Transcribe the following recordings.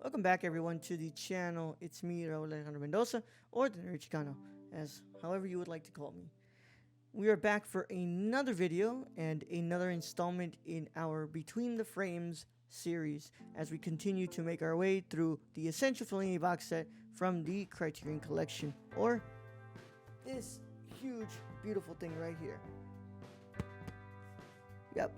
Welcome back, everyone, to the channel. It's me, Raul Alejandro Mendoza, or the Nerd Chicano, as however you would like to call me. We are back for another video and another installment in our Between the Frames series as we continue to make our way through the Essential Fellini box set from the Criterion Collection, or this huge, beautiful thing right here. Yep.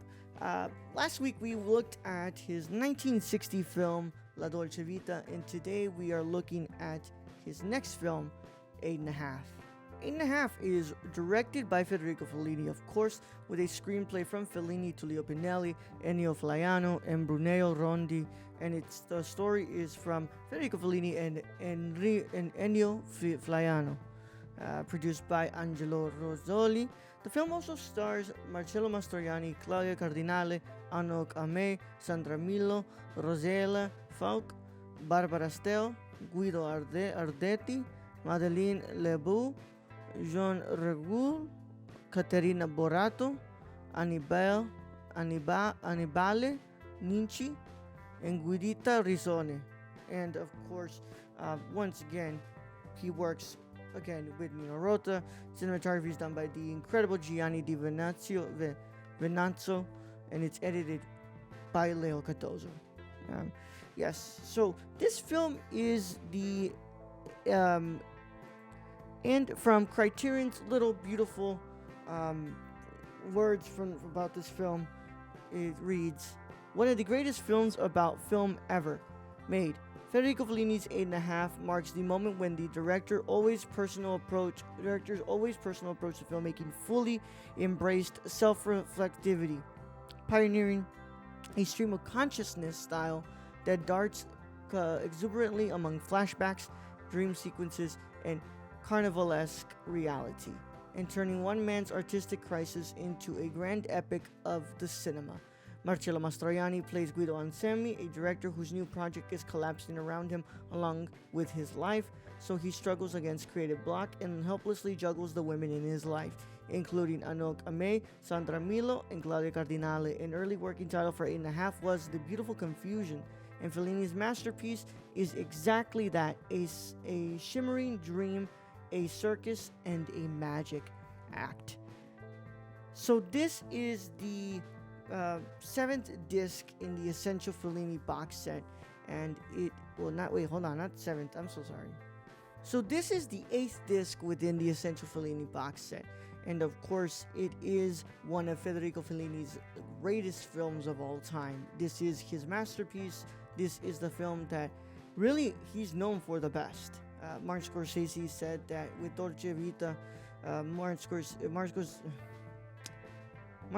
Last week we looked at his 1960 film La Dolce Vita, and today we are looking at his next film, 8½. 8½, is directed by Federico Fellini, of course, with a screenplay from Fellini, Tullio Pinelli, Ennio Flaiano, and Bruneo Rondi, and the story is from Federico Fellini and Ennio Flaiano. Produced by Angelo Rozzoli. The film also stars Marcello Mastroianni, Claudia Cardinale, Anok Ame, Sandra Milo, Rosella Falk, Barbara Stell, Guido Ardetti, Madeleine Lebeau, Jean Regul, Caterina Borato, Annibale Ninci, and Guidita Risone. And of course, once again, he works with Nino Rota. Cinematography is done by the incredible Gianni Di Venanzo, and it's edited by Leo Cardozo. Yes, so this film is the and from Criterion's little beautiful words about this film, it reads, "One of the greatest films about film ever made. Federico Fellini's 8½" marks the moment when the director's always personal approach to filmmaking fully embraced self-reflectivity, pioneering a stream of consciousness style that darts exuberantly among flashbacks, dream sequences, and carnivalesque reality, and turning one man's artistic crisis into a grand epic of the cinema. Marcello Mastroianni plays Guido Ansemi, a director whose new project is collapsing around him along with his life, so he struggles against creative block and helplessly juggles the women in his life, including Anok Ame, Sandra Milo, and Claudia Cardinale. An early working title for 8½, was The Beautiful Confusion, and Fellini's masterpiece is exactly that, a shimmering dream, a circus, and a magic act. So this is the seventh disc in the Essential Fellini box set, and not seventh, I'm so sorry. So this is the 8th disc within the Essential Fellini box set, and of course it is one of Federico Fellini's greatest films of all time. This is his masterpiece. This is the film that really he's known for the best. Martin Scorsese said that with Dolce Vita, Martin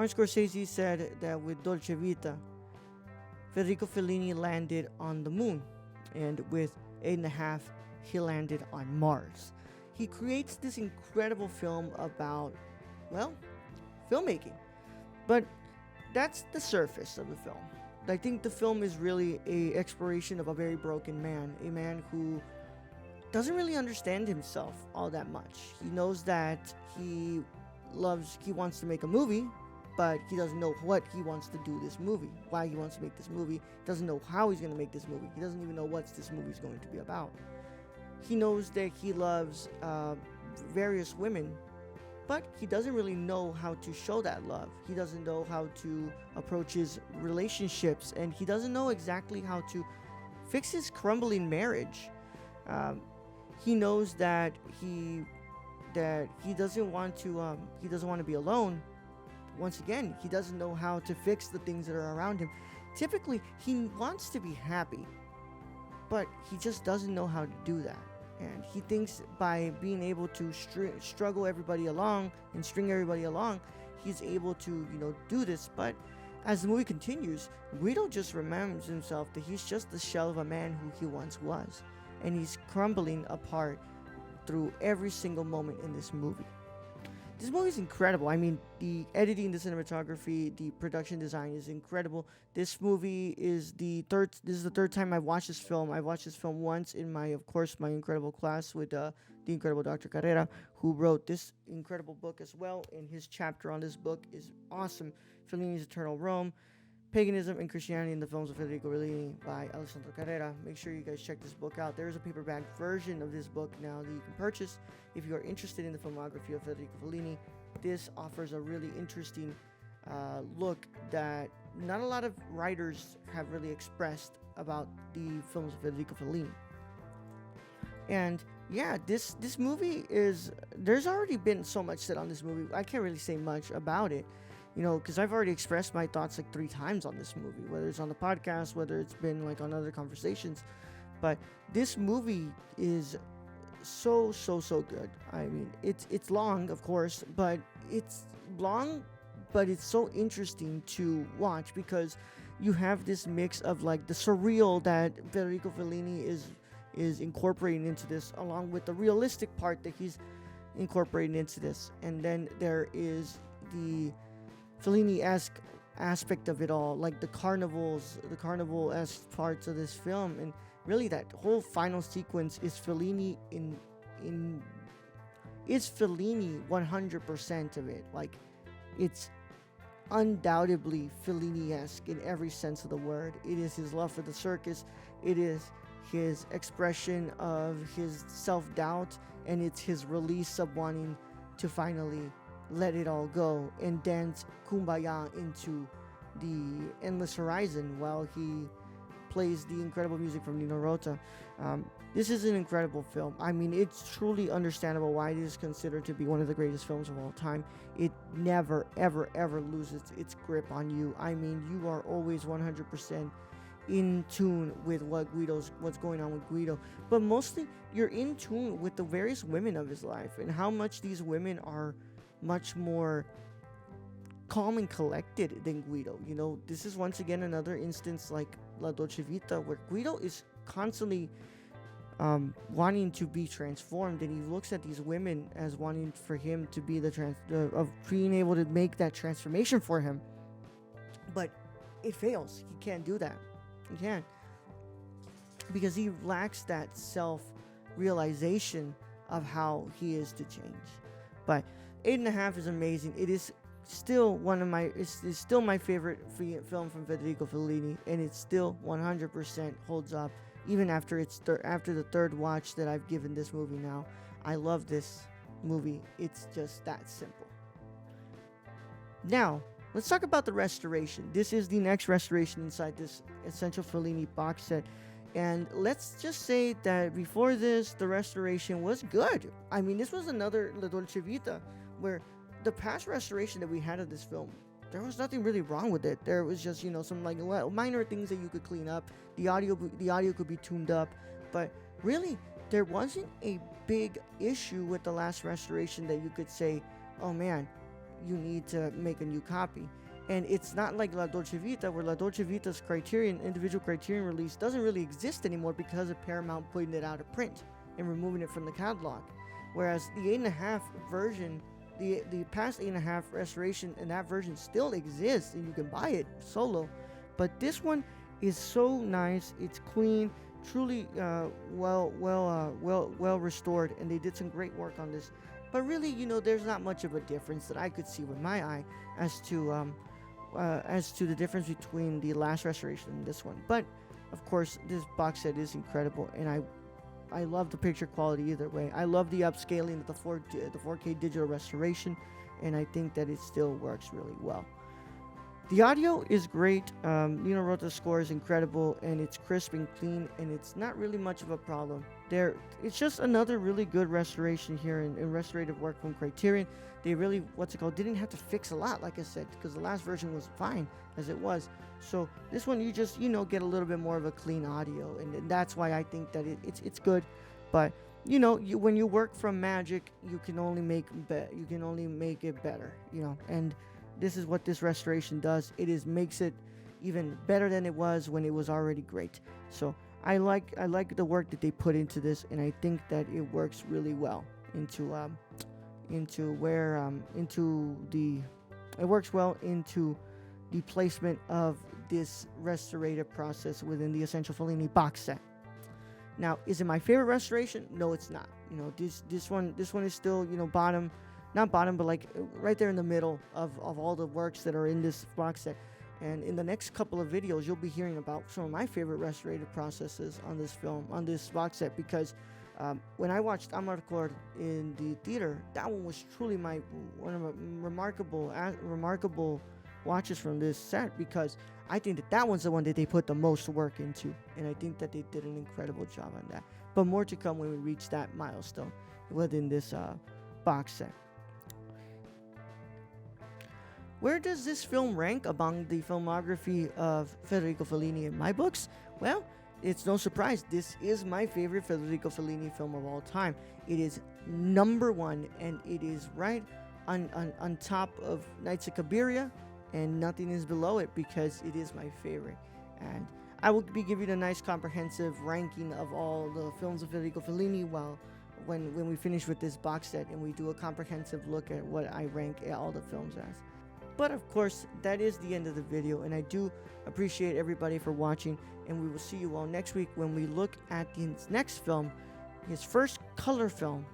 Scorsese said that with Dolce Vita, Federico Fellini landed on the moon, and with 8½, he landed on Mars. He creates this incredible film about, filmmaking. But that's the surface of the film. I think the film is really an exploration of a very broken man, a man who doesn't really understand himself all that much. He knows that he wants to make a movie, but he doesn't know what he wants to do this movie, why he wants to make this movie, doesn't know how he's going to make this movie, he doesn't even know what this movie is going to be about. He knows that he loves various women, but he doesn't really know how to show that love. He doesn't know how to approach his relationships, and he doesn't know exactly how to fix his crumbling marriage. He knows that he doesn't want to be alone. Once again, he doesn't know how to fix the things that are around him. Typically, he wants to be happy, but he just doesn't know how to do that. And he thinks by being able to struggle everybody along and string everybody along, he's able to, do this. But as the movie continues, Guido just reminds himself that he's just the shell of a man who he once was. And he's crumbling apart through every single moment in this movie. This movie is incredible. I mean, the editing, the cinematography, the production design is incredible. This movie is the third time I've watched this film. I watched this film once in my incredible class with the incredible Dr. Carrera, who wrote this incredible book as well. And his chapter on this book is awesome. Fellini's Eternal Rome. Paganism and Christianity in the Films of Federico Fellini by Alessandro Carrera. Make sure you guys check this book out. There is a paperback version of this book now that you can purchase if you are interested in the filmography of Federico Fellini. This offers a really interesting look that not a lot of writers have really expressed about the films of Federico Fellini. And yeah, this movie is, there's already been so much said on this movie. I can't really say much about it, you know, because I've already expressed my thoughts like 3 times on this movie, whether it's on the podcast, whether it's been like on other conversations. But this movie is so good. I mean, it's long, of course, but it's long, but it's so interesting to watch because you have this mix of like the surreal that Federico Fellini is incorporating into this, along with the realistic part that he's incorporating into this. And then there is the Fellini-esque aspect of it all, like the carnival-esque parts of this film. And really that whole final sequence is Fellini it's Fellini 100% of it. Like, it's undoubtedly Fellini-esque in every sense of the word. It is his love for the circus, it is his expression of his self-doubt, and it's his release of wanting to finally let it all go and dance kumbaya into the endless horizon while he plays the incredible music from Nino Rota. This is an incredible film. I mean, it's truly understandable why it is considered to be one of the greatest films of all time. It never, ever, ever loses its grip on you. I mean, you are always 100% in tune with what's going on with Guido. But mostly, you're in tune with the various women of his life and how much these women are much more calm and collected than Guido. You know, this is once again another instance like La Dolce Vita, where Guido is constantly wanting to be transformed, and he looks at these women as wanting for him to be of being able to make that transformation for him. But it fails. He can't do that. He can't, because he lacks that self-realization of how he is to change. But 8.5 is amazing. It is still it's still my favorite film from Federico Fellini, and it still 100% holds up even after after the third watch that I've given this movie now. I love this movie. It's just that simple. Now, let's talk about the restoration. This is the next restoration inside this Essential Fellini box set. And let's just say that before this, the restoration was good. I mean, this was another La Dolce Vita, where the past restoration that we had of this film, there was nothing really wrong with it. There was just, you know, some like minor things that you could clean up. The audio could be tuned up, but really there wasn't a big issue with the last restoration that you could say, oh man, you need to make a new copy. And it's not like La Dolce Vita, where La Dolce Vita's individual Criterion release doesn't really exist anymore because of Paramount putting it out of print and removing it from the catalog. Whereas the 8.5 version, the past 8.5 restoration, and that version still exists, and you can buy it solo. But this one is so nice. It's clean, truly well restored, and they did some great work on this. But really, you know, there's not much of a difference that I could see with my eye as to the difference between the last restoration and this one. But of course, this box set is incredible, and I love the picture quality either way. I love the upscaling of the 4K digital restoration, and I think that it still works really well. The audio is great. Nino Rota's score is incredible, and it's crisp and clean, and it's not really much of a problem. It's just another really good restoration here in restorative work from Criterion. They really, didn't have to fix a lot, like I said, because the last version was fine as it was. So this one, you just, get a little bit more of a clean audio, and that's why I think that it's good. But when you work from magic, you can only make it better, and this is what this restoration does. Makes it even better than it was when it was already great. So I like the work that they put into this, and I think that it works really well into the placement of this restorative process within the Essential Fellini box set. Now, is it my favorite restoration? No, it's not. This one is still, bottom, not bottom, but like right there in the middle of all the works that are in this box set. And in the next couple of videos, you'll be hearing about some of my favorite restorative processes on this film, on this box set, because when I watched MOTHERBOARD in the theater, that one was truly one of my remarkable watches from this set, because I think that one's the one that they put the most work into, and I think that they did an incredible job on that. But more to come when we reach that milestone within this box set. Where does this film rank among the filmography of Federico Fellini in my books? Well, it's no surprise. This is my favorite Federico Fellini film of all time. It is number one, and it is right on top of Nights of Cabiria, and nothing is below it, because it is my favorite. And I will be giving a nice comprehensive ranking of all the films of Federico Fellini when we finish with this box set, and we do a comprehensive look at what I rank all the films as. But of course, that is the end of the video, and I do appreciate everybody for watching, and we will see you all next week when we look at his next film, his first color film,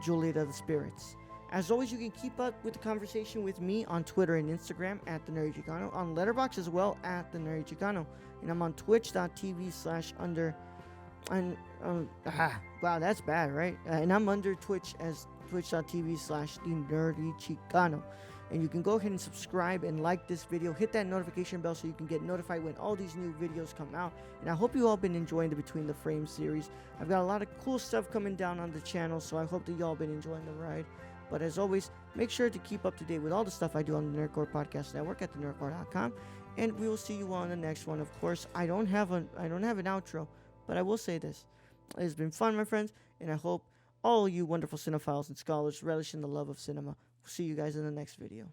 Juliet of the Spirits. As always, you can keep up with the conversation with me on Twitter and Instagram at The Nerdy Chicano, on Letterboxd as well at The Nerdy Chicano, and I'm on twitch.tv/under, wow, that's bad, right? And I'm under Twitch as twitch.tv/The Nerdy Chicano. And you can go ahead and subscribe and like this video. Hit that notification bell so you can get notified when all these new videos come out. And I hope you all been enjoying the Between the Frames series. I've got a lot of cool stuff coming down on the channel, so I hope that y'all been enjoying the ride. But as always, make sure to keep up to date with all the stuff I do on the Nerdcore Podcast Network at thenerdcore.com. And we will see you all in the next one. Of course, I don't have an outro, but I will say this. It has been fun, my friends, and I hope all you wonderful cinephiles and scholars relish in the love of cinema. See you guys in the next video.